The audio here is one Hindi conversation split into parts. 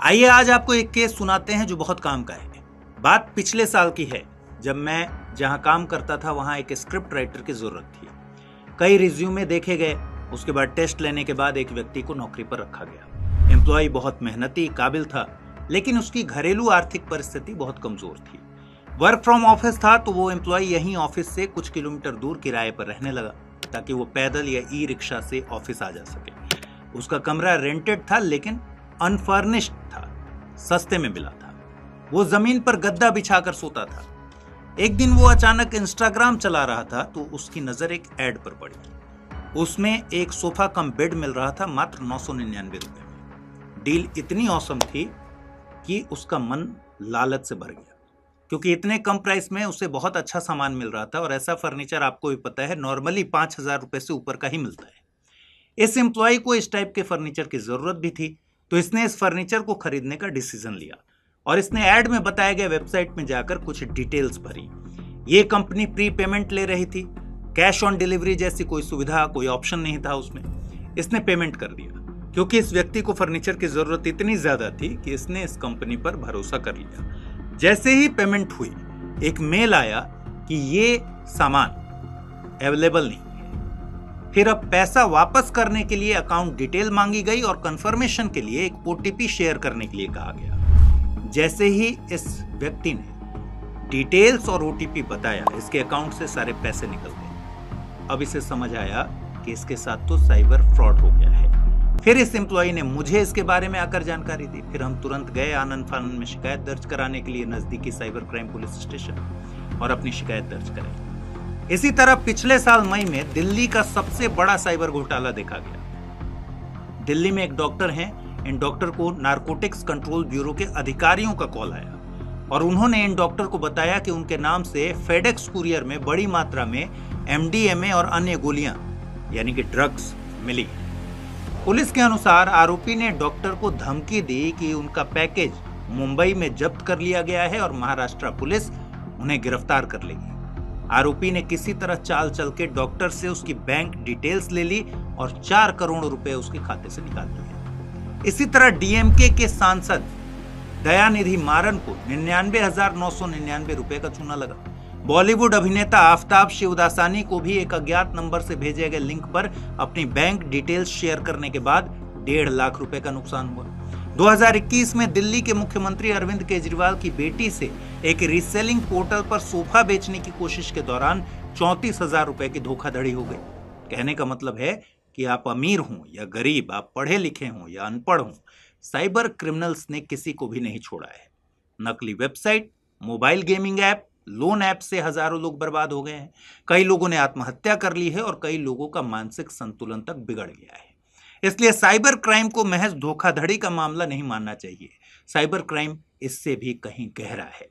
आइए आज आपको एक केस सुनाते हैं जो बहुत काम का है। बात पिछले साल की है, जब मैं जहां काम करता था वहां एक स्क्रिप्ट राइटर की जरूरत थी। कई रिज्यूमे देखे गए, उसके बाद टेस्ट लेने के बाद एक व्यक्ति को नौकरी पर रखा गया। एम्प्लॉय बहुत मेहनती काबिल था, लेकिन उसकी घरेलू आर्थिक परिस्थिति बहुत कमजोर थी। वर्क फ्रॉम ऑफिस था तो वो एम्प्लॉय यहीं ऑफिस से कुछ किलोमीटर दूर किराए पर रहने लगा, ताकि वो पैदल या ई रिक्शा से ऑफिस आ जा सके। उसका कमरा रेंटेड था, लेकिन अनफर्निश्ड था, सस्ते में मिला था। वो जमीन पर गद्दा बिछाकर सोता था। एक दिन वो अचानक इंस्टाग्राम चला रहा था तो उसकी नजर एक ऐड पर पड़ी। उसमें एक सोफा कम बेड मिल रहा था मात्र 999 रुपए में। डील इतनी औसम थी कि उसका मन लालच से भर गया, क्योंकि इतने कम प्राइस में उसे बहुत अच्छा सामान मिल रहा था। और ऐसा फर्नीचर आपको भी पता है नॉर्मली 5,000 रुपए से ऊपर का ही मिलता है। इस एम्प्लॉय को इस टाइप के फर्नीचर की जरूरत भी थी, तो इसने इस फर्नीचर को खरीदने का डिसीजन लिया और इसने ऐड में बताए गए वेबसाइट में जाकर कुछ डिटेल्स भरी। ये कंपनी प्री पेमेंट ले रही थी, कैश ऑन डिलीवरी जैसी कोई सुविधा, कोई ऑप्शन नहीं था उसमें। इसने पेमेंट कर दिया क्योंकि इस व्यक्ति को फर्नीचर की जरूरत इतनी ज्यादा थी कि इसने इस कंपनी पर भरोसा कर लिया। जैसे ही पेमेंट हुई, एक मेल आया कि ये सामान अवेलेबल नहीं है। फिर अब पैसा वापस करने के लिए अकाउंट डिटेल मांगी गई और कंफर्मेशन के लिए एक ओटीपी शेयर करने के लिए कहा गया। जैसे ही इस व्यक्ति ने डिटेल्स और ओटीपी बताया, इसके अकाउंट से सारे पैसे निकल गए। अब इसे समझ आया कि इसके साथ तो साइबर फ्रॉड हो गया है। फिर इस एम्प्लॉय ने मुझे इसके बारे में आकर जानकारी दी। फिर हम तुरंत गए आनंद फानंद में शिकायत दर्ज कराने के लिए नजदीकी साइबर क्राइम पुलिस स्टेशन और अपनी शिकायत दर्ज कराई। इसी तरह पिछले साल मई में दिल्ली का सबसे बड़ा साइबर घोटाला देखा गया। दिल्ली में एक डॉक्टर हैं, इन डॉक्टर को नारकोटिक्स कंट्रोल ब्यूरो के अधिकारियों का कॉल आया और उन्होंने इन डॉक्टर को बताया कि उनके नाम से फेडेक्स कुरियर में बड़ी मात्रा में एमडीएमए और अन्य गोलियां यानी कि ड्रग्स मिली। पुलिस के अनुसार आरोपी ने डॉक्टर को धमकी दी कि उनका पैकेज मुंबई में जब्त कर लिया गया है और महाराष्ट्र पुलिस उन्हें गिरफ्तार कर लेगी। आरोपी ने किसी तरह चाल चल के डॉक्टर से उसकी बैंक डिटेल्स ले ली और 4 करोड़ रुपए उसके खाते से निकाल लिए। इसी तरह डीएमके के सांसद दयानिधि मारन को 99,999 रुपए का चूना लगा। बॉलीवुड अभिनेता आफताब शिवदासानी को भी एक अज्ञात नंबर से भेजे गए लिंक पर अपनी बैंक डिटेल्स शेयर करने के बाद 1.5 लाख रुपए का नुकसान हुआ। 2021 में दिल्ली के मुख्यमंत्री अरविंद केजरीवाल की बेटी से एक रीसेलिंग पोर्टल पर सोफा बेचने की कोशिश के दौरान 34,000 रुपए की धोखाधड़ी हो गई। कहने का मतलब है कि आप अमीर हों या गरीब, आप पढ़े लिखे हों या अनपढ़ हों, साइबर क्रिमिनल्स ने किसी को भी नहीं छोड़ा है। नकली website, mobile gaming app, loan app से हजारों लोग बर्बाद हो गए हैं। कई लोगों ने आत्महत्या कर ली है और कई लोगों का मानसिक संतुलन तक बिगड़ गया है। इसलिए साइबर क्राइम को महज धोखाधड़ी का मामला नहीं मानना चाहिए। साइबर क्राइम इससे भी कहीं गहरा है।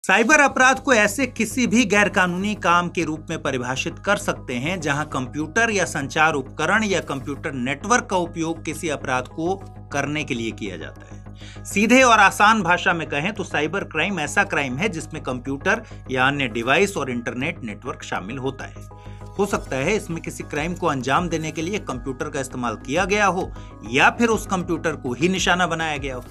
साइबर अपराध को ऐसे किसी भी गैरकानूनी काम के रूप में परिभाषित कर सकते हैं जहां कंप्यूटर या संचार उपकरण या कंप्यूटर नेटवर्क का उपयोग किसी अपराध को करने के लिए किया जाता है। सीधे और आसान भाषा में कहें तो साइबर क्राइम ऐसा क्राइम है जिसमें कंप्यूटर या अन्य डिवाइस और इंटरनेट नेटवर्क शामिल होता है। हो सकता है इसमें किसी क्राइम को अंजाम देने के लिए कंप्यूटर का इस्तेमाल किया गया हो या फिर उस कंप्यूटर को ही निशाना बनाया गया हो।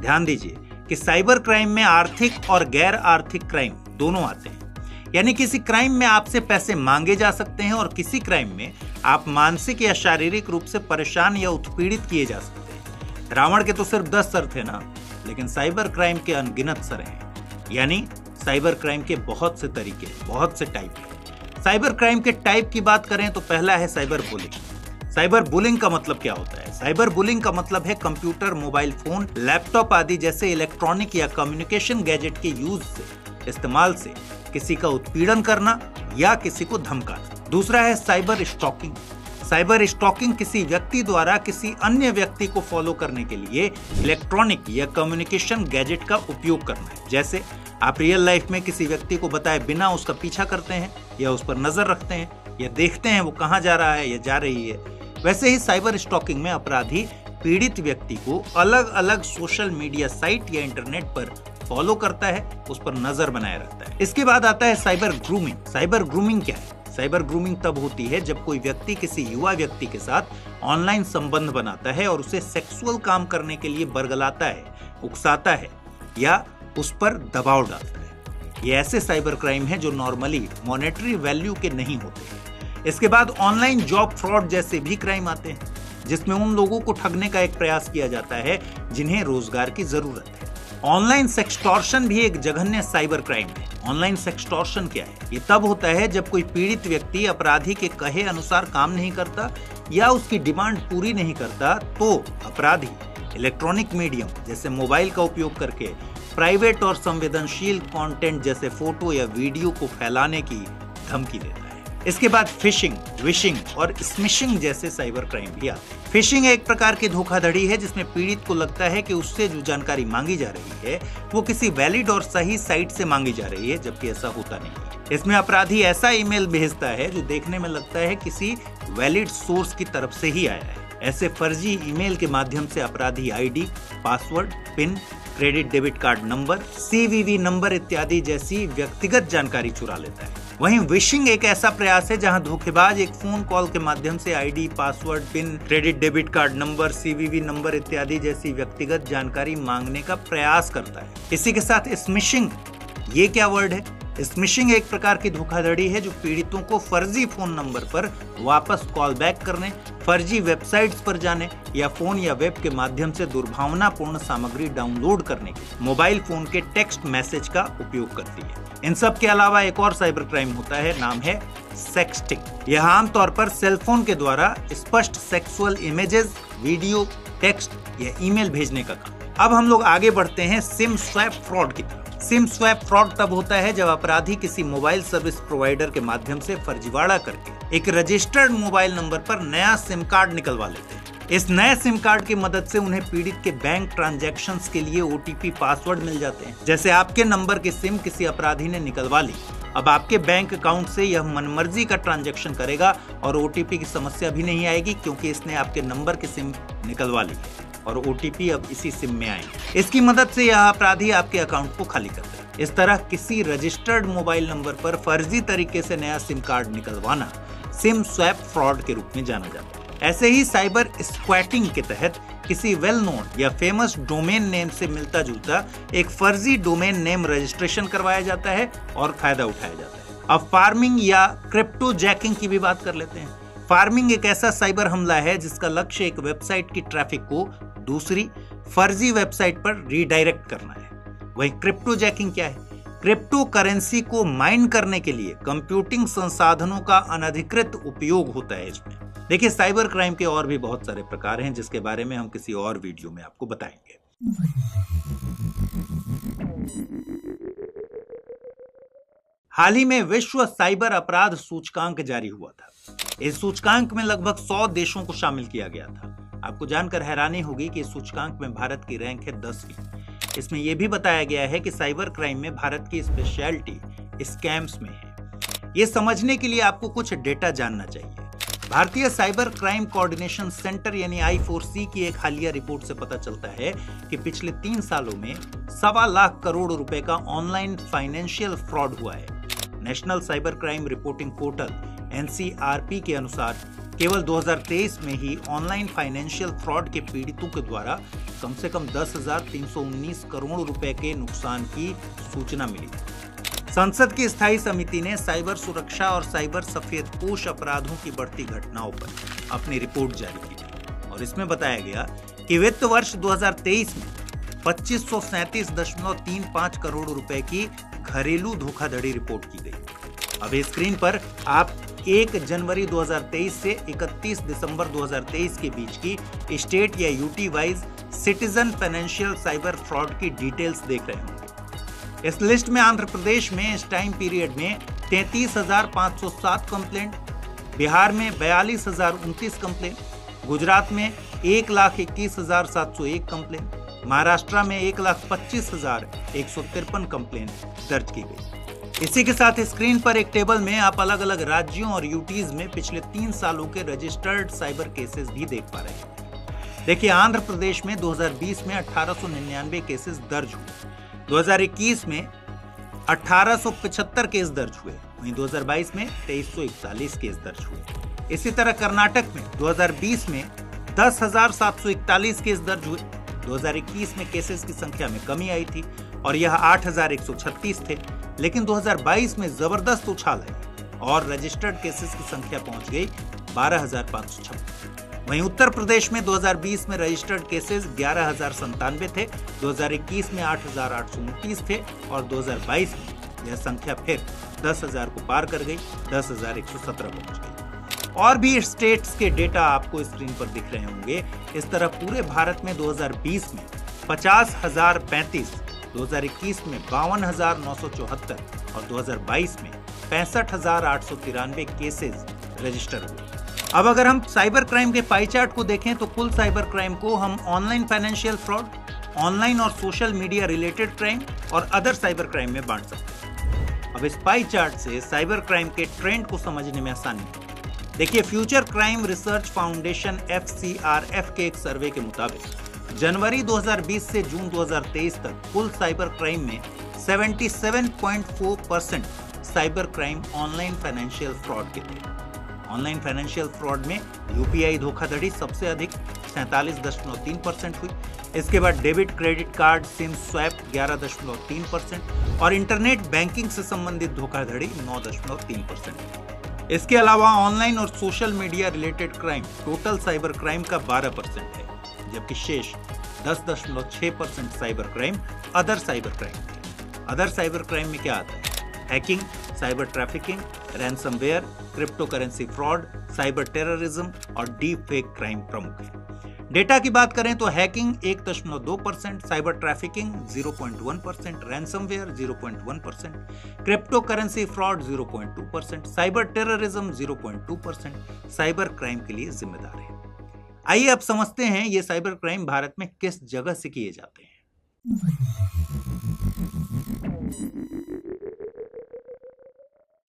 ध्यान दीजिए कि साइबर क्राइम में आर्थिक और गैर आर्थिक क्राइम दोनों आते हैं। यानी किसी क्राइम में आपसे पैसे मांगे जा सकते हैं और किसी क्राइम में आप मानसिक या शारीरिक रूप से परेशान या उत्पीड़ित किए जा सकते हैं। रावण के तो सिर्फ 10 सर थे ना, लेकिन साइबर क्राइम के अनगिनत सर हैं। यानी साइबर क्राइम के बहुत से तरीके, बहुत से टाइप हैं। साइबर क्राइम के टाइप की बात करें तो पहला है साइबर बुलिंग। साइबर बुलिंग का मतलब क्या होता है? साइबर बुलिंग का मतलब है कंप्यूटर, मोबाइल फोन, लैपटॉप आदि जैसे इलेक्ट्रॉनिक या कम्युनिकेशन गैजेट के यूज से, इस्तेमाल से किसी का उत्पीड़न करना या किसी को धमकाना। दूसरा है साइबर स्टॉकिंग। साइबर स्टॉकिंग किसी व्यक्ति द्वारा किसी अन्य व्यक्ति को फॉलो करने के लिए इलेक्ट्रॉनिक या कम्युनिकेशन गैजेट का उपयोग करना है। जैसे आप रियल लाइफ में किसी व्यक्ति को बताए बिना उसका पीछा करते हैं या उस पर नजर रखते हैं या देखते हैं वो कहाँ जा रहा है या जा रही है। वैसे ही साइबर स्टॉकिंग में अपराधी पीड़ित व्यक्ति को अलग अलग सोशल मीडिया साइट या इंटरनेट पर फॉलो करता है, उस पर नजर बनाए रखता है। इसके बाद आता है साइबर ग्रूमिंग। साइबर ग्रूमिंग क्या है? साइबर ग्रूमिंग तब होती है जब कोई व्यक्ति किसी युवा व्यक्ति के साथ ऑनलाइन संबंध बनाता है और उसे सेक्सुअल काम करने के लिए बरगलाता है, उकसाता है या उस पर दबाव डालता है। ये ऐसे साइबर क्राइम है जो नॉर्मली मॉनेटरी वैल्यू के नहीं होते। इसके बाद ऑनलाइन जॉब फ्रॉड जैसे भी क्राइम आते हैं जिसमें उन लोगों को ठगने का एक प्रयास किया जाता है जिन्हें रोजगार की जरूरत है। ऑनलाइन सेक्सटॉर्शन भी एक जघन्य साइबर क्राइम है। ऑनलाइन सेक्सटॉर्शन क्या है? ये तब होता है जब कोई पीड़ित व्यक्ति अपराधी के कहे अनुसार काम नहीं करता या उसकी डिमांड पूरी नहीं करता तो अपराधी इलेक्ट्रॉनिक मीडियम जैसे मोबाइल का उपयोग करके प्राइवेट और संवेदनशील कंटेंट जैसे फोटो या वीडियो को फैलाने की धमकी देता है। इसके बाद फिशिंग, विशिंग और स्मिशिंग जैसे साइबर क्राइम भी आते हैं। फिशिंग एक प्रकार की धोखाधड़ी है जिसमें पीड़ित को लगता है कि उससे जो जानकारी मांगी जा रही है वो किसी वैलिड और सही साइट से मांगी जा रही है, जबकि ऐसा होता नहीं है। इसमें अपराधी ऐसा ईमेल भेजता है जो देखने में लगता है किसी वैलिड सोर्स की तरफ से ही आया है। ऐसे फर्जी ईमेल के माध्यम से अपराधी ID, password, pin, credit debit card number, CVV number इत्यादि जैसी व्यक्तिगत जानकारी चुरा लेता है। वहीं विशिंग एक ऐसा प्रयास है जहां धोखेबाज एक फोन कॉल के माध्यम से ID, password, pin, credit debit card number, CVV number इत्यादि जैसी व्यक्तिगत जानकारी मांगने का प्रयास करता है। इसी के साथ स्मिशिंग, ये क्या वर्ड है? स्मिशिंग एक प्रकार की धोखाधड़ी है जो पीड़ितों को फर्जी फोन नंबर पर वापस कॉल बैक करने, फर्जी वेबसाइट्स पर जाने या फोन या वेब के माध्यम से दुर्भावनापूर्ण सामग्री डाउनलोड करने के मोबाइल फोन के टेक्स्ट मैसेज का उपयोग करती है। इन सब के अलावा एक और साइबर क्राइम होता है, नाम है सेक्सटिंग। यह आमतौर पर सेलफोन के द्वारा स्पष्ट सेक्सुअल इमेजेस, वीडियो, टेक्स्ट या ईमेल भेजने का काम। अब हम लोग आगे बढ़ते हैं सिम स्वैप फ्रॉड की तरफ। सिम स्वैप फ्रॉड तब होता है जब अपराधी किसी मोबाइल सर्विस प्रोवाइडर के माध्यम से फर्जीवाड़ा करके एक रजिस्टर्ड मोबाइल नंबर पर नया सिम कार्ड निकलवा लेते हैं। इस नए सिम कार्ड की मदद से उन्हें पीड़ित के बैंक ट्रांजैक्शंस के लिए OTP पासवर्ड मिल जाते हैं। जैसे आपके नंबर की सिम किसी अपराधी ने निकलवा ली, अब आपके बैंक अकाउंट से यह मनमर्जी का ट्रांजैक्शन करेगा और OTP की समस्या भी नहीं आएगी क्योंकि इसने आपके नंबर की सिम निकलवा ली और OTP अब इसी सिम में आएंगे। इसकी मदद से यह अपराधी आपके अकाउंट को खाली कर देगा। इस तरह किसी रजिस्टर्ड मोबाइल नंबर पर फर्जी तरीके से नया सिम कार्ड निकलवाना सिम स्वैप फ्रॉड के रूप में जाना जाता है। ऐसे ही साइबर स्क्वैटिंग के तहत किसी वेल नोन या फेमस डोमेन नेम से मिलता जुलता एक फर्जी डोमेन नेम रजिस्ट्रेशन करवाया जाता है और फायदा उठाया जाता है। अब फार्मिंग या क्रिप्टो जैकिंग की भी बात कर लेते हैं। फार्मिंग एक ऐसा साइबर हमला है जिसका लक्ष्य एक वेबसाइट की ट्रैफिक को दूसरी फर्जी वेबसाइट पर रीडायरेक्ट करना है। वहीं क्रिप्टो जैकिंग क्या है? क्रिप्टो करेंसी को माइन करने के लिए कंप्यूटिंग संसाधनों का अनधिकृत उपयोग होता है इसमें। देखिए, साइबर क्राइम के और भी बहुत सारे प्रकार हैं जिसके बारे में हम किसी और वीडियो में आपको बताएंगे। हाल ही में विश्व साइबर अपराध सूचकांक जारी हुआ था। इस सूचकांक में लगभग 100 देशों को शामिल किया गया था। आपको जानकर हैरानी होगी कि इस सूचकांक में भारत की रैंक है 10वीं। इसमें यह भी बताया गया है कि साइबर क्राइम में भारत की स्पेशलिटी स्कैम्स में है। ये समझने के लिए आपको कुछ डेटा जानना चाहिए। भारतीय साइबर क्राइम कोऑर्डिनेशन सेंटर यानी I4C की एक हालिया रिपोर्ट से पता चलता है कि पिछले 3 सालों में 1.25 लाख करोड़ रुपए का ऑनलाइन फाइनेंशियल फ्रॉड हुआ है। National cyber crime reporting portal NCRP के अनुसार केवल 2023 में ही ऑनलाइन फाइनेंशियल फ्रॉड के पीड़ितों के द्वारा कम से कम 10,319 करोड़ रुपए के नुकसान की सूचना मिली। संसद की स्थायी समिति ने साइबर सुरक्षा और साइबर सफेदपोश अपराधों की बढ़ती घटनाओं पर अपनी रिपोर्ट जारी की थी और इसमें बताया गया कि वित्त वर्ष 2023 में 2537.35 करोड़ रुपए की घरेलू धोखाधड़ी रिपोर्ट की गई। अब स्क्रीन पर आप 1 जनवरी 2023 से 31 दिसंबर 2023 के बीच की स्टेट या UT wise citizen financial cyber fraud की डिटेल्स देख रहे होंगे। इस लिस्ट में आंध्र प्रदेश में इस टाइम पीरियड में 33,507 कंप्लेंट, बिहार में 42,029 कंप्लेन, गुजरात में 1,21,701 कंप्लेन, महाराष्ट्र में 1,25,153 कंप्लेन दर्ज की गई। इसी के साथ स्क्रीन पर एक टेबल में आप अलग अलग राज्यों और यूटीज में पिछले 3 सालों के रजिस्टर्ड साइबर केसेस भी देख पा रहे हैं। देखिए, आंध्र प्रदेश में 2020 में 1899 केसेस दर्ज हुए, 2021 में 1875 केस दर्ज हुए, वहीं 2022 में 2341 केस दर्ज हुए। इसी तरह कर्नाटक में 2020 में 10,741 केस दर्ज हुए, 2021 में केसेस की संख्या में कमी आई थी और यह 8,136 थे, लेकिन 2022 में जबरदस्त उछाल आई और रजिस्टर्ड केसेस की संख्या पहुंच गई 12,556। वहीं उत्तर प्रदेश में 2020 में रजिस्टर्ड केसेस 11,097 थे, 2021 में 8,829 थे और 2022 में यह संख्या फिर 10,000 को पार कर गई, 10,117 पहुंच गई। और भी स्टेट्स के डेटा आपको स्क्रीन पर दिख रहे होंगे। इस तरह पूरे भारत में 2020 में 50,035, 2021 में 52,974 और 2022 में 65,893 केसेस रजिस्टर हुए। अब अगर हम साइबर क्राइम के पाई चार्ट को देखें तो कुल साइबर क्राइम को हम ऑनलाइन फाइनेंशियल फ्रॉड, ऑनलाइन और सोशल मीडिया रिलेटेड क्राइम और अदर साइबर क्राइम में बांट सकते हैं। अब इस पाई चार्ट से साइबर क्राइम के ट्रेंड को समझने में आसानी है। देखिए, future crime research foundation FCRF के एक सर्वे के मुताबिक जनवरी 2020 से जून 2023 तक कुल साइबर क्राइम में 77.4% cyber crime online financial fraud के थे। ऑनलाइन फाइनेंशियल फ्रॉड में UPI धोखाधड़ी सबसे अधिक 47.3% हुई। इसके बाद debit credit card SIM swap 11.3% और इंटरनेट बैंकिंग से संबंधित धोखाधड़ी 9.3%। इसके अलावा ऑनलाइन और social media related crime total cyber crime का 12% है, जबकि शेष 10.6% cyber crime other cyber crime है। अदर साइबर क्राइम में क्या आता है? Hacking, cyber trafficking, ransomware, crypto currency fraud, cyber terrorism और डीप फेक क्राइम प्रमुख है। डेटा की बात करें तो hacking 1.2%, cyber trafficking 0.1%, ransomware 0.1%, crypto currency fraud 0.2%, cyber terrorism 0.2% cyber crime के लिए जिम्मेदार है। आइए अब समझते हैं ये साइबर क्राइम भारत में किस जगह से किए जाते हैं।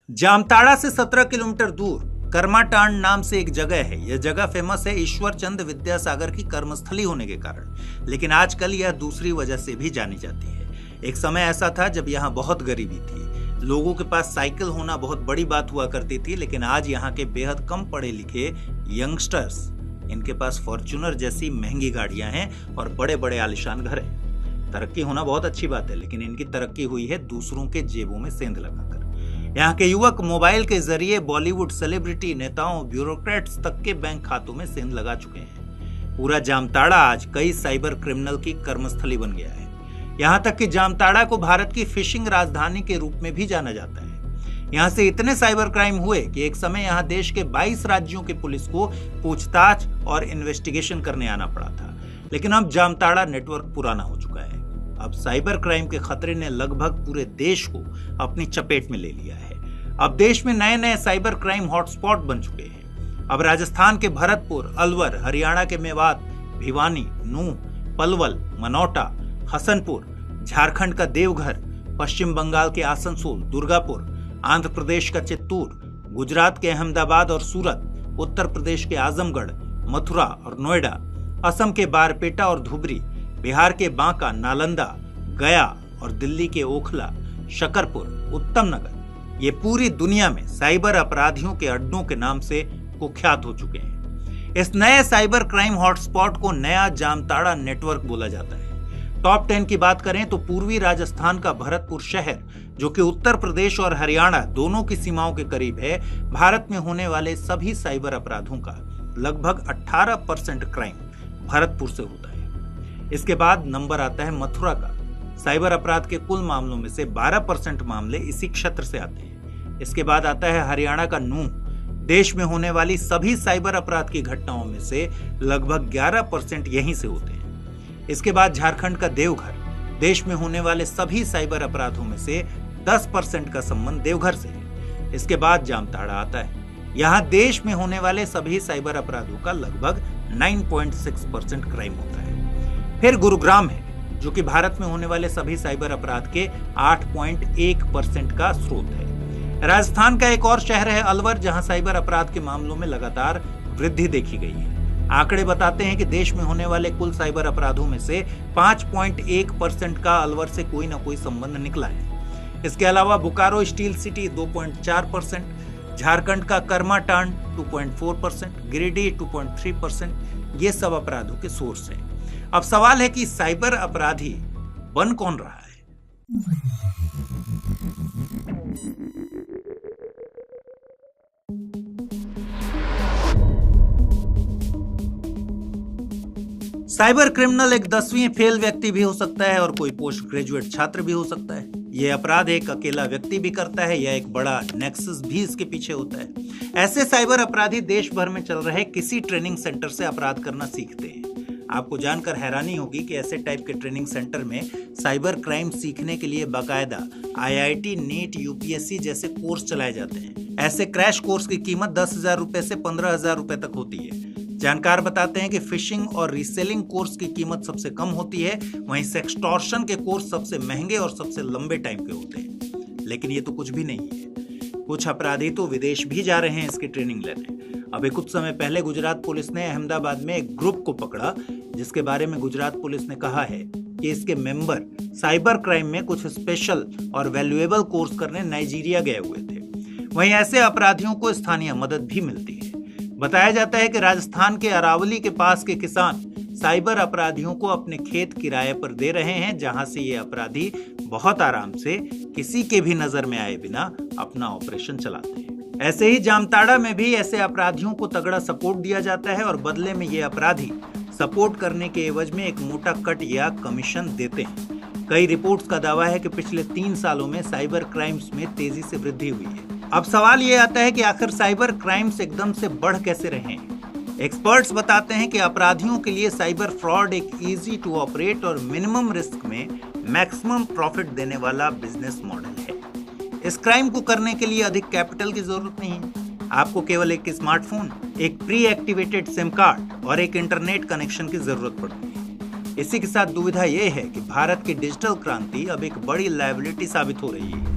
जामताड़ा से 17 किलोमीटर दूर कर्माटांड नाम से एक जगह है। यह जगह फेमस है ईश्वर चंद विद्यासागर की कर्मस्थली होने के कारण, लेकिन आजकल यह दूसरी वजह से भी जानी जाती है। एक समय ऐसा था जब यहाँ बहुत गरीबी थी, लोगों के पास साइकिल होना बहुत बड़ी बात हुआ करती थी, लेकिन आज यहाँ के बेहद कम पढ़े लिखे यंगस्टर्स, इनके पास फॉर्च्यूनर जैसी महंगी गाड़ियां हैं और बड़े बड़े आलिशान घर हैं। तरक्की होना बहुत अच्छी बात है, लेकिन इनकी तरक्की हुई है दूसरों के जेबों में सेंध लगाकर। यहाँ के युवक मोबाइल के जरिए बॉलीवुड सेलिब्रिटी, नेताओं, ब्यूरोक्रेट्स तक के बैंक खातों में सेंध लगा चुके हैं। पूरा जामताड़ा आज कई साइबर क्रिमिनल की कर्मस्थली बन गया है। यहाँ तक कि जामताड़ा को भारत की फिशिंग राजधानी के रूप में भी जाना जाता है। यहाँ से इतने साइबर क्राइम हुए कि एक समय यहाँ देश के 22 राज्यों की पुलिस को पूछताछ और इन्वेस्टिगेशन करने आना पड़ा था। लेकिन अब जामताड़ा नेटवर्क पुराना हो चुका है। अब साइबर क्राइम के खतरे ने लगभग पूरे देश को अपनी चपेट में ले लिया है। अब देश में नए नए साइबर क्राइम हॉटस्पॉट बन चुके हैं। अब राजस्थान के भरतपुर, अलवर, हरियाणा के मेवात, भिवानी, नूह, पलवल, मनौटा, हसनपुर, झारखंड का देवघर, पश्चिम बंगाल के आसनसोल, दुर्गापुर, आंध्र प्रदेश का चित्तूर, गुजरात के अहमदाबाद और सूरत, उत्तर प्रदेश के आजमगढ़, मथुरा और नोएडा, असम के बारपेटा और धुबरी, बिहार के बांका, नालंदा, गया और दिल्ली के ओखला, शकरपुर, उत्तम नगर, ये पूरी दुनिया में साइबर अपराधियों के अड्डों के नाम से कुख्यात हो चुके हैं। इस नए साइबर क्राइम हॉटस्पॉट को नया जामताड़ा नेटवर्क बोला जाता है। टॉप 10 की बात करें तो पूर्वी राजस्थान का भरतपुर शहर, जो कि उत्तर प्रदेश और हरियाणा दोनों की सीमाओं के करीब है, भारत में होने वाले सभी साइबर अपराधों का लगभग 18% क्राइम भरतपुर से होता है। इसके बाद नंबर आता है मथुरा का। साइबर अपराध के कुल मामलों में से 12% मामले इसी क्षेत्र से आते हैं। इसके बाद आता है हरियाणा का नूह। देश में होने वाली सभी साइबर अपराध की घटनाओं में से लगभग 11% यहीं से होते हैं। इसके बाद झारखंड का देवघर। देश में होने वाले सभी साइबर अपराधों में से 10% का संबंध देवघर से है। इसके बाद जामताड़ा आता है। यहाँ देश में होने वाले सभी साइबर अपराधों का लगभग 9.6% क्राइम होता है। फिर गुरुग्राम है, जो कि भारत में होने वाले सभी साइबर अपराध के 8.1% का स्रोत है। राजस्थान का एक और शहर है अलवर, जहां साइबर अपराध के मामलों में लगातार वृद्धि देखी गई है। आंकड़े बताते हैं कि देश में होने वाले कुल साइबर अपराधों में से 5.1% का अलवर से कोई ना कोई संबंध निकला है। इसके अलावा बोकारो स्टील सिटी 2.4%, झारखंड का कर्माटांड 2.4%, गिरिडीह 2.3%, ये सब अपराधों के सोर्स हैं। अब सवाल है कि साइबर अपराधी बन कौन रहा है? साइबर क्रिमिनल एक 10वीं फेल व्यक्ति भी हो सकता है और कोई पोस्ट ग्रेजुएट छात्र भी हो सकता है। यह अपराध एक अकेला व्यक्ति भी करता है या एक बड़ा नेक्सस भी इसके पीछे होता है। ऐसे साइबर अपराधी देश भर में चल रहे किसी ट्रेनिंग सेंटर से अपराध करना सीखते हैं। आपको जानकर हैरानी होगी कि ऐसे टाइप के ट्रेनिंग सेंटर में साइबर क्राइम सीखने के लिए बाकायदा IIT, नीट, UPSC जैसे कोर्स चलाए जाते हैं। ऐसे क्रैश कोर्स की कीमत 10,000 रुपए से 15,000 रुपए तक होती है। जानकार बताते हैं कि फिशिंग और रीसेलिंग कोर्स की कीमत सबसे कम होती है, वहीं सेक्सटॉर्शन के कोर्स सबसे महंगे और सबसे लंबे टाइम के होते हैं। लेकिन ये तो कुछ भी नहीं है। कुछ अपराधी तो विदेश भी जा रहे हैं इसकी ट्रेनिंग लेने। अभी कुछ समय पहले गुजरात पुलिस ने अहमदाबाद में एक ग्रुप को पकड़ा, जिसके बारे में गुजरात पुलिस ने कहा है कि इसके मेंबर साइबर क्राइम में कुछ स्पेशल और वैल्यूएबल कोर्स करने नाइजीरिया गए हुए थे। वहीं ऐसे अपराधियों को स्थानीय मदद भी मिलती है। बताया जाता है कि राजस्थान के अरावली के पास के किसान साइबर अपराधियों को अपने खेत किराए पर दे रहे हैं, जहां से ये अपराधी बहुत आराम से किसी के भी नजर में आए बिना अपना ऑपरेशन चलाते हैं। ऐसे ही जामताड़ा में भी ऐसे अपराधियों को तगड़ा सपोर्ट दिया जाता है और बदले में ये अपराधी सपोर्ट करने के एवज में एक मोटा कट या कमीशन देते हैं। कई रिपोर्ट्स का दावा है कि पिछले 3 सालों में साइबर क्राइम्स में तेजी से वृद्धि हुई है। अब सवाल ये आता है कि आखिर साइबर क्राइम्स एकदम से बढ़ कैसे रहे हैं? एक्सपर्ट्स बताते हैं कि अपराधियों के लिए साइबर फ्रॉड एक इजी टू ऑपरेट और मिनिमम रिस्क में मैक्सिमम प्रॉफिट देने वाला बिजनेस मॉडल है। इस क्राइम को करने के लिए अधिक कैपिटल की जरूरत नहीं है। आपको केवल एक स्मार्टफोन, एक प्री एक्टिवेटेड सिम कार्ड और एक इंटरनेट कनेक्शन की जरूरत पड़ती है। इसी के साथ दुविधा यह है कि भारत की डिजिटल क्रांति अब एक बड़ी लायबिलिटी साबित हो रही है।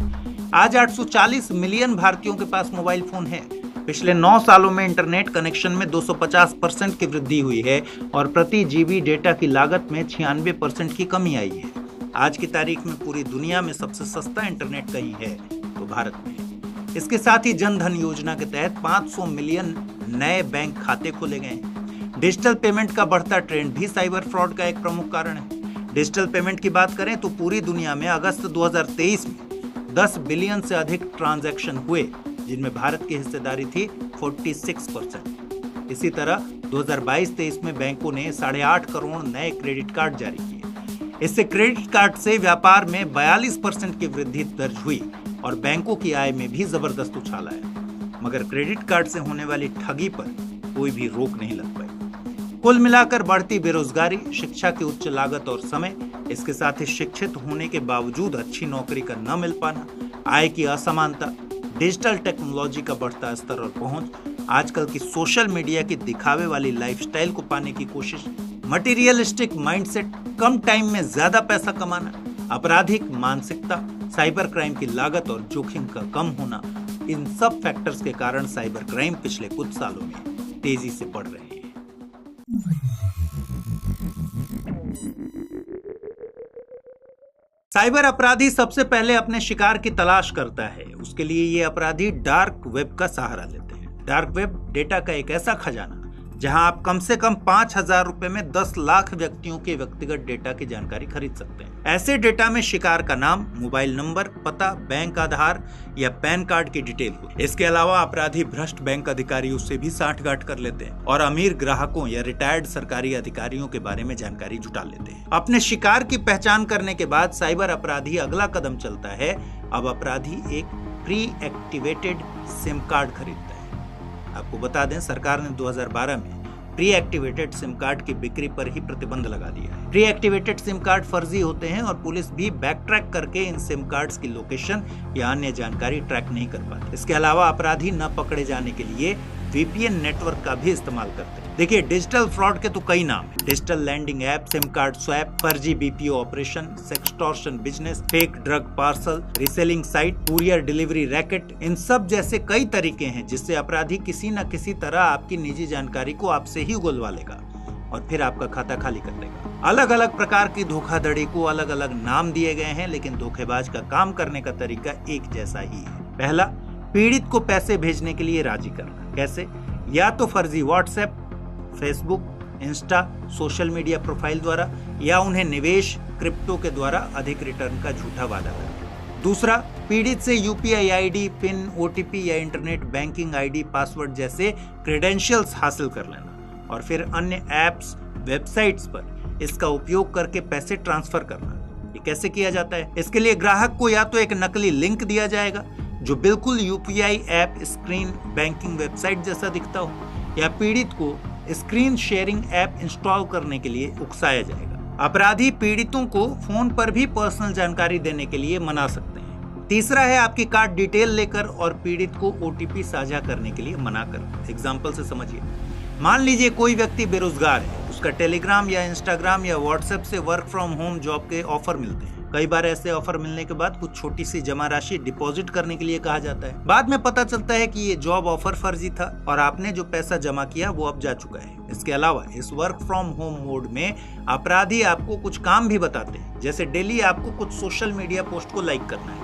आज 840 मिलियन भारतीयों के पास मोबाइल फोन है। पिछले 9 सालों में इंटरनेट कनेक्शन में 250% की वृद्धि हुई है और प्रति जीबी डेटा की लागत में 96% की कमी आई है। आज की तारीख में पूरी दुनिया में सबसे सस्ता इंटरनेट कहीं है तो भारत में है। इसके साथ ही जन धन योजना के तहत 500 मिलियन नए बैंक खाते खोले गए हैं। डिजिटल पेमेंट का बढ़ता ट्रेंड भी साइबर फ्रॉड का एक प्रमुख कारण है। डिजिटल पेमेंट की बात करें तो पूरी दुनिया में अगस्त 2023 में 10 बिलियन से अधिक ट्रांजैक्शन हुए, जिनमें भारत की हिस्सेदारी थी 46%। इसी तरह 2022-23 में बैंकों ने 8.5 करोड़ नए क्रेडिट कार्ड जारी किए। इससे क्रेडिट कार्ड से व्यापार में 42% की वृद्धि दर्ज हुई और बैंकों की आय में भी जबरदस्त उछाल आया। मगर क्रेडिट कार्ड से होने वाली ठगी पर कोई भी रोक नहीं लग पाई। कुल मिलाकर बढ़ती बेरोजगारी, शिक्षा की उच्च लागत और समय, इसके साथ ही शिक्षित होने के बावजूद अच्छी नौकरी का न मिल पाना, आय की असमानता, डिजिटल टेक्नोलॉजी का बढ़ता स्तर और पहुंच, आजकल की सोशल मीडिया की दिखावे वाली लाइफस्टाइल को पाने की कोशिश, मटीरियलिस्टिक माइंडसेट, कम टाइम में ज्यादा पैसा कमाना, आपराधिक मानसिकता, साइबर क्राइम की लागत और जोखिम का कम होना, इन सब फैक्टर्स के कारण साइबर क्राइम पिछले कुछ सालों में तेजी से बढ़ रहे हैं। साइबर अपराधी सबसे पहले अपने शिकार की तलाश करता है। उसके लिए ये अपराधी डार्क वेब का सहारा लेते हैं। डार्क वेब डेटा का एक ऐसा खजाना जहां आप कम से कम 5,000 रुपए में 10 लाख व्यक्तियों के व्यक्तिगत डेटा की जानकारी खरीद सकते हैं। ऐसे डेटा में शिकार का नाम, मोबाइल नंबर, पता, बैंक आधार या पैन कार्ड की डिटेल होती है। इसके अलावा अपराधी भ्रष्ट बैंक अधिकारियों से भी साठगांठ कर लेते हैं और अमीर ग्राहकों या रिटायर्ड सरकारी अधिकारियों के बारे में जानकारी जुटा लेते हैं। अपने शिकार की पहचान करने के बाद साइबर अपराधी अगला कदम चलता है। अब अपराधी एक प्री एक्टिवेटेड सिम कार्ड खरीदता है। आपको बता दें, सरकार ने 2012 में प्री एक्टिवेटेड सिम कार्ड की बिक्री पर ही प्रतिबंध लगा दिया है। प्री एक्टिवेटेड सिम कार्ड फर्जी होते हैं और पुलिस भी बैक ट्रैक करके इन सिम कार्ड्स की लोकेशन या अन्य जानकारी ट्रैक नहीं कर पाती। इसके अलावा अपराधी न पकड़े जाने के लिए VPN नेटवर्क का भी इस्तेमाल करते हैं। देखिए, डिजिटल फ्रॉड के तो कई नाम हैं। Digital lending app, sim card swap, फर्जी BPO operation, sextortion business, fake drug parcel, reselling site, courier delivery racket, इन सब जैसे कई तरीके हैं जिससे अपराधी किसी न किसी तरह आपकी निजी जानकारी को आपसे ही उगलवा लेगा और फिर आपका खाता खाली कर देगा। अलग अलग प्रकार की धोखाधड़ी को अलग अलग नाम दिए गए हैं, लेकिन धोखेबाज का काम करने का तरीका एक जैसा ही है। पहला, पीड़ित को पैसे भेजने के लिए राजी करना। कैसे? या तो फर्जी WhatsApp, Facebook, Insta, social media profile द्वारा, या उन्हें निवेश, क्रिप्टो के द्वारा अधिक रिटर्न का झूठा वादा करना। दूसरा, पीड़ित से UPI ID, पिन, OTP या इंटरनेट बैंकिंग ID, पासवर्ड जैसे क्रेडेंशियल्स हासिल कर लेना और फिर अन्य ऐप्स, वेबसाइट्स पर इसका उपयोग करके पैसे ट्रांसफर करना। ये कैसे किया जाता है? इसके लिए ग्राहक को या तो एक नकली लिंक दिया जाएगा जो बिल्कुल UPI app, screen banking website जैसा दिखता हो, या पीड़ित को स्क्रीन शेयरिंग ऐप इंस्टॉल करने के लिए उकसाया जाएगा। अपराधी पीड़ितों को फोन पर भी पर्सनल जानकारी देने के लिए मना सकते हैं। तीसरा है आपकी कार्ड डिटेल लेकर और पीड़ित को OTP साझा करने के लिए मना कर। एग्जाम्पल से समझिए। मान लीजिए कोई व्यक्ति बेरोजगार है, उसका टेलीग्राम या इंस्टाग्राम या व्हाट्सएप से वर्क फ्रॉम होम जॉब के ऑफर मिलते हैं। कई बार ऐसे ऑफर मिलने के बाद कुछ छोटी सी जमा राशि डिपॉजिट करने के लिए कहा जाता है। बाद में पता चलता है कि ये जॉब ऑफर फर्जी था और आपने जो पैसा जमा किया वो अब जा चुका है। इसके अलावा इस वर्क फ्रॉम होम मोड में अपराधी आपको कुछ काम भी बताते हैं, जैसे डेली आपको कुछ सोशल मीडिया पोस्ट को लाइक करना है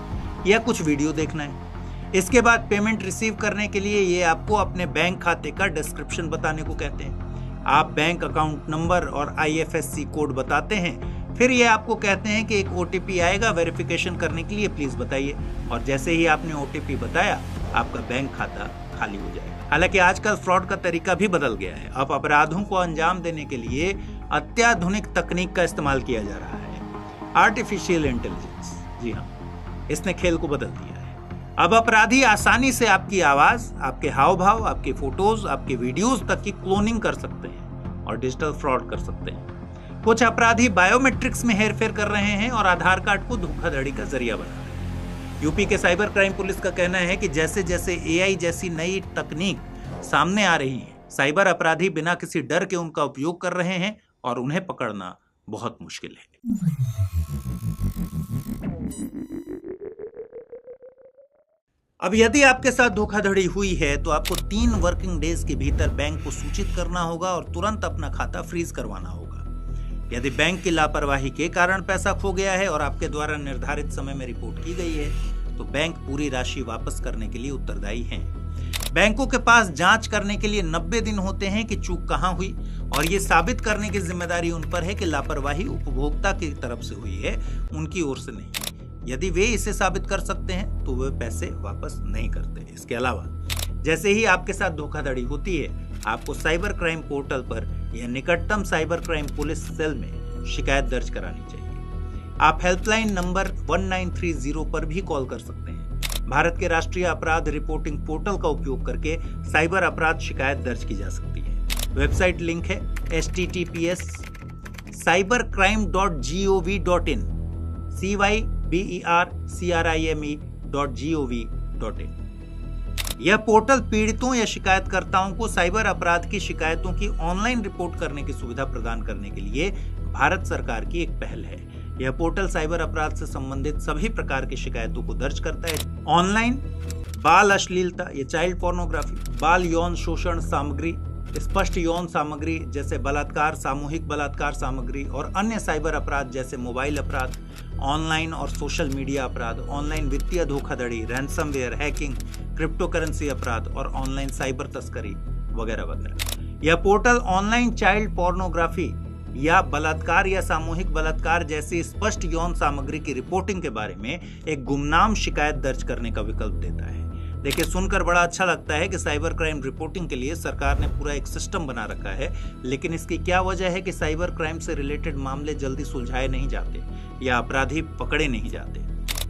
या कुछ वीडियो देखना है। इसके बाद पेमेंट रिसीव करने के लिए ये आपको अपने बैंक खाते का डिस्क्रिप्शन बताने को कहते हैं। आप बैंक अकाउंट नंबर और IFSC कोड बताते हैं, फिर ये आपको कहते हैं कि एक OTP आएगा वेरिफिकेशन करने के लिए, प्लीज बताइए। और जैसे ही आपने OTP बताया, आपका बैंक खाता खाली हो जाएगा। हालांकि आजकल फ्रॉड का तरीका भी बदल गया है। अब अपराधों को अंजाम देने के लिए अत्याधुनिक तकनीक का इस्तेमाल किया जा रहा है, आर्टिफिशियल इंटेलिजेंस। जी हाँ, इसने खेल को बदल दिया है। अब अपराधी आसानी से आपकी आवाज, आपके हाव भाव, आपके फोटोज, आपके वीडियोज तक की क्लोनिंग कर सकते हैं और डिजिटल फ्रॉड कर सकते हैं। कुछ अपराधी बायोमेट्रिक्स में हेरफेर कर रहे हैं और आधार कार्ड को धोखाधड़ी का जरिया बना रहे हैं। यूपी के साइबर क्राइम पुलिस का कहना है कि जैसे जैसे AI जैसी नई तकनीक सामने आ रही है, साइबर अपराधी बिना किसी डर के उनका उपयोग कर रहे हैं और उन्हें पकड़ना बहुत मुश्किल है। अब यदि आपके साथ धोखाधड़ी हुई है तो आपको 3 वर्किंग डेज के भीतर बैंक को सूचित करना होगा और तुरंत अपना खाता फ्रीज करवाना होगा। यदि बैंक की लापरवाही के कारण पैसा खो गया है और आपके द्वारा निर्धारित समय में रिपोर्ट की गई है, तो बैंक पूरी राशि वापस करने के लिए उत्तरदायी हैं। बैंकों के पास जांच करने के लिए 90 दिन होते हैं कि चूक कहां हुई, और ये साबित करने की जिम्मेदारी उन पर है कि लापरवाही उपभोक्ता की तरफ से हुई है, उनकी ओर से नहीं। यदि वे इसे साबित कर सकते हैं तो वे पैसे वापस नहीं करते। इसके अलावा जैसे ही आपके साथ धोखाधड़ी होती है, आपको साइबर क्राइम पोर्टल पर या निकटतम साइबर क्राइम पुलिस सेल में शिकायत दर्ज करानी चाहिए। आप हेल्पलाइन नंबर 1930 पर भी कॉल कर सकते हैं। भारत के राष्ट्रीय अपराध रिपोर्टिंग पोर्टल का उपयोग करके साइबर अपराध शिकायत दर्ज की जा सकती है। वेबसाइट लिंक है https://cybercrime.gov.in cybercrime.gov.in। यह पोर्टल पीड़ितों या शिकायतकर्ताओं को साइबर अपराध की शिकायतों की ऑनलाइन रिपोर्ट करने की सुविधा प्रदान करने के लिए भारत सरकार की एक पहल है। यह पोर्टल साइबर अपराध से संबंधित सभी प्रकार की शिकायतों को दर्ज करता है। ऑनलाइन बाल अश्लीलता या चाइल्ड पोर्नोग्राफी, बाल यौन शोषण सामग्री, स्पष्ट यौन सामग्री जैसे बलात्कार, सामूहिक बलात्कार सामग्री और अन्य साइबर अपराध जैसे मोबाइल अपराध, ऑनलाइन और सोशल मीडिया अपराध, ऑनलाइन वित्तीय धोखाधड़ी, रैंसमवेयर, हैकिंग, क्रिप्टो करेंसी अपराध और ऑनलाइन साइबर तस्करी वगैरह वगैरह। यह पोर्टल ऑनलाइन चाइल्ड पोर्नोग्राफी या बलात्कार या सामूहिक बलात्कार जैसी स्पष्ट यौन सामग्री की रिपोर्टिंग के बारे में एक गुमनाम शिकायत दर्ज करने का विकल्प देता है। देखिए, सुनकर बड़ा अच्छा लगता है कि साइबर क्राइम रिपोर्टिंग के लिए सरकार ने पूरा एक सिस्टम बना रखा है, लेकिन इसकी क्या वजह है कि साइबर क्राइम से रिलेटेड मामले जल्दी सुलझाए नहीं जाते या अपराधी पकड़े नहीं जाते।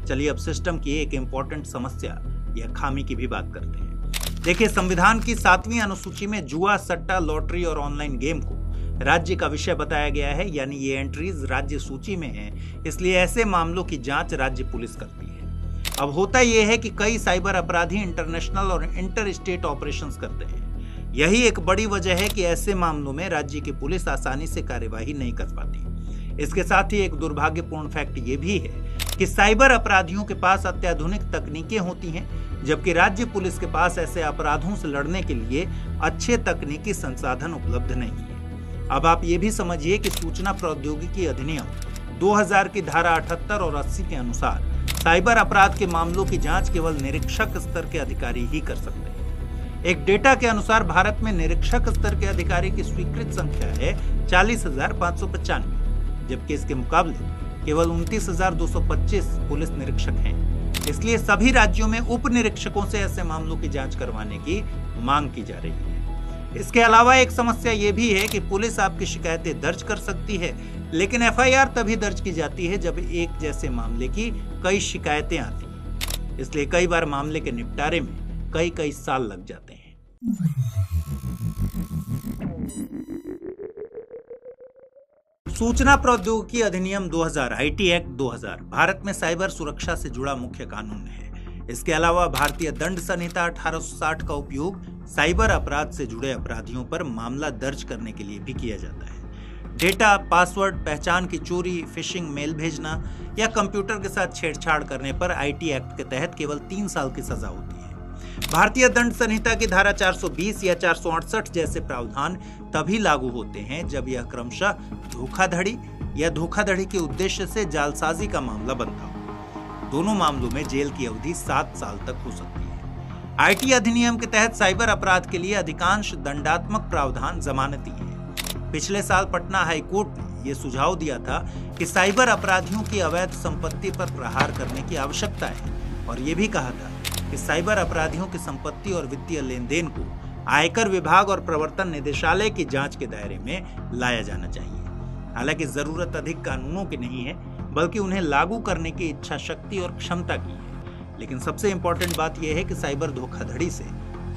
चलिए अब सिस्टम की एक इम्पोर्टेंट समस्या या खामी की भी बात करते हैं। देखिए, संविधान की 7वीं अनुसूची में जुआ, सट्टा, लॉटरी और ऑनलाइन गेम को राज्य का विषय बताया गया है, यानी ये एंट्रीज राज्य सूची में हैं, इसलिए ऐसे मामलों की जांच राज्य पुलिस करती है। अब होता यह है कि कई साइबर अपराधी इंटरनेशनल और इंटर स्टेट ऑपरेशंस करते हैं। यही एक बड़ी वजह है कि ऐसे मामलों में राज्य की पुलिस आसानी से कार्यवाही नहीं कर पाती। इसके साथ ही एक दुर्भाग्यपूर्ण फैक्ट ये भी है कि साइबर अपराधियों के पास अत्याधुनिक तकनीकें होती हैं, जबकि राज्य पुलिस के पास ऐसे अपराधों से लड़ने के लिए अच्छे तकनीकी संसाधन उपलब्ध नहीं है। अब आप ये भी समझिए कि सूचना प्रौद्योगिकी अधिनियम 2000 की धारा 78 और 80 के अनुसार साइबर अपराध के मामलों की जांच केवल निरीक्षक स्तर के अधिकारी ही कर सकते हैं। एक डेटा के अनुसार भारत में निरीक्षक स्तर के अधिकारी की स्वीकृत संख्या है 40,595, जबकि इसके मुकाबले केवल 29,225 पुलिस निरीक्षक हैं। इसलिए सभी राज्यों में उप निरीक्षकों से ऐसे मामलों की जांच करवाने की मांग की जा रही है। इसके अलावा एक समस्या ये भी है कि पुलिस आपकी शिकायतें दर्ज कर सकती है, लेकिन एफआईआर तभी दर्ज की जाती है जब एक जैसे मामले की कई शिकायतें आती हैं। इसलिए कई बार मामले के निपटारे में कई साल लग जाते हैं। सूचना प्रौद्योगिकी अधिनियम 2000 आईटी एक्ट 2000 भारत में साइबर सुरक्षा से जुड़ा मुख्य कानून है। इसके अलावा भारतीय दंड संहिता 1860 का उपयोग साइबर अपराध से जुड़े अपराधियों पर मामला दर्ज करने के लिए भी किया जाता है। डेटा, पासवर्ड, पहचान की चोरी, फिशिंग मेल भेजना या कंप्यूटर के साथ छेड़छाड़ करने पर आईटी एक्ट के तहत केवल 3 साल की सजा होती है। भारतीय दंड संहिता की धारा 420 या 468 जैसे प्रावधान तभी लागू होते हैं जब यह क्रमशः धोखाधड़ी या धोखाधड़ी के उद्देश्य से जालसाजी का मामला बनता हो। दोनों मामलों में जेल की अवधि 7 साल तक हो सकती है। आईटी अधिनियम के तहत साइबर अपराध के लिए अधिकांश दंडात्मक प्रावधान जमानती है। पिछले साल पटना हाई कोर्ट ने यह सुझाव दिया था कि साइबर अपराधियों की अवैध संपत्ति पर प्रहार करने की आवश्यकता है और यह भी कहा था कि साइबर अपराधियों की संपत्ति और वित्तीय लेन देन को आयकर विभाग और प्रवर्तन निदेशालय की जांच के दायरे में लाया जाना चाहिए। हालांकि जरूरत अधिक कानूनों की नहीं है, बल्कि उन्हें लागू करने की इच्छा शक्ति और क्षमता की है। लेकिन सबसे इंपॉर्टेंट बात यह है कि साइबर धोखाधड़ी से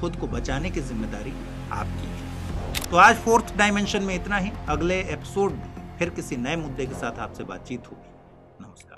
खुद को बचाने की जिम्मेदारी आपकी है। तो आज 4th डायमेंशन में इतना ही। अगले एपिसोड में फिर किसी नए मुद्दे के साथ आपसे बातचीत होगी। नमस्कार।